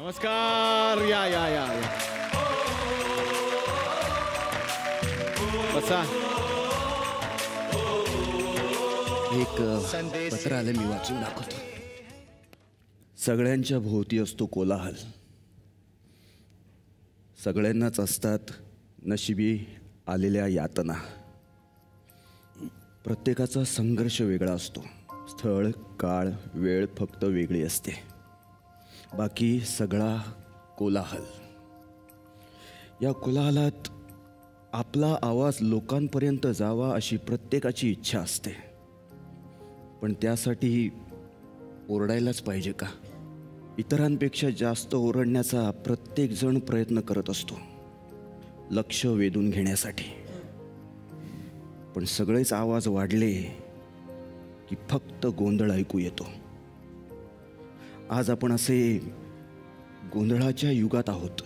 नमस्कार. या या या या बसा. एक पत्र आलं, मी वाचून दाखवतो. सगळ्यांच्या भोवती असतो कोलाहल. सगळ्यांनाच असतात नशिबी आलेल्या यातना. प्रत्येकाचा संघर्ष वेगळा असतो. स्थळ, काळ, वेळ फक्त वेगळी असते. बाकी सगळा कोलाहल. या कोलाहलात आपला आवाज लोकांपर्यंत जावा अशी प्रत्येकाची इच्छा असते. पण त्यासाठी ओरडायलाच पाहिजे का? इतरांपेक्षा जास्त ओरडण्याचा प्रत्येकजण प्रयत्न करत असतो, लक्ष वेधून घेण्यासाठी. पण सगळेच आवाज वाढले की फक्त गोंधळ ऐकू येतो. आज आपण असे गोंधळाच्या युगात आहोत.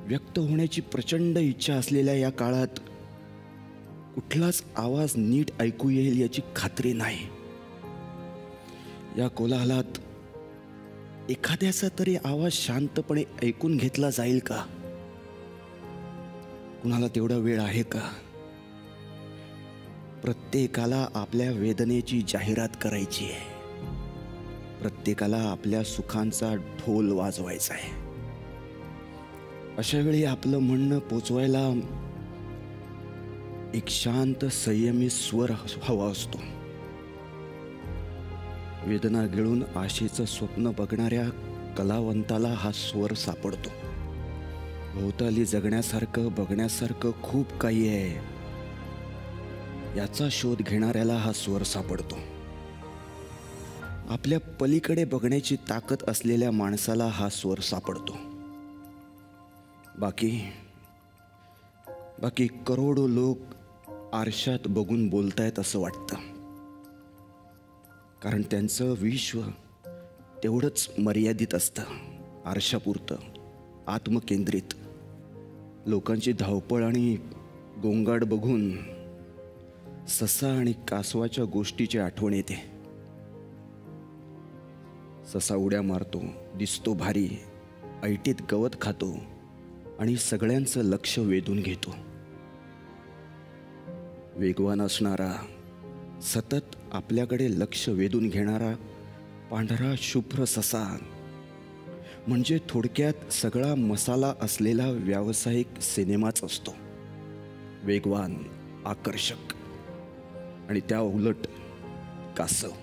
व्यक्त होण्याची प्रचंड इच्छा असलेल्या या काळात कुठलाच आवाज नीट ऐकू येईल याची खात्री नाही. या कोलाहलात एखाद्याचा तरी आवाज शांतपणे ऐकून घेतला जाईल का? कुणाला तेवढा वेळ आहे का? प्रत्येकाला आपल्या वेदनेची जाहिरात करायची आहे. प्रत्येकाला आपल्या सुखांचा ढोल वाजवायचा आहे. अशा वेळी आपलं म्हणणं पोचवायला एक शांत संयमी स्वर हवा असतो. वेदना गिळून आशेचं स्वप्न बघणाऱ्या कलावंताला हा स्वर सापडतो. भोवताली जगण्यासारखं बघण्यासारखं खूप काही आहे, याचा शोध घेणाऱ्याला हा स्वर सापडतो. आपल्या पलीकडे बघण्याची ताकद असलेल्या माणसाला हा स्वर सापडतो. बाकी करोडो लोक आरशात बघून बोलतायत असं वाटतं. कारण त्यांचं विश्व तेवढंच मर्यादित असतं, आरशापुरतं, आत्मकेंद्रित. लोकांची धावपळ आणि गोंगाट बघून ससा आणि कासवाच्या गोष्टीची आठवण येते. ससा उड्या मारतो, दिसतो भारी, ऐटीत गवत खातो आणि सगळ्यांचं लक्ष वेधून घेतो. वेगवान असणारा, सतत आपल्याकडे लक्ष वेधून घेणारा पांढरा शुभ्र ससा म्हणजे थोडक्यात सगळा मसाला असलेला व्यावसायिक सिनेमाच असतो. वेगवान, आकर्षक आणि त्या उलट कासव.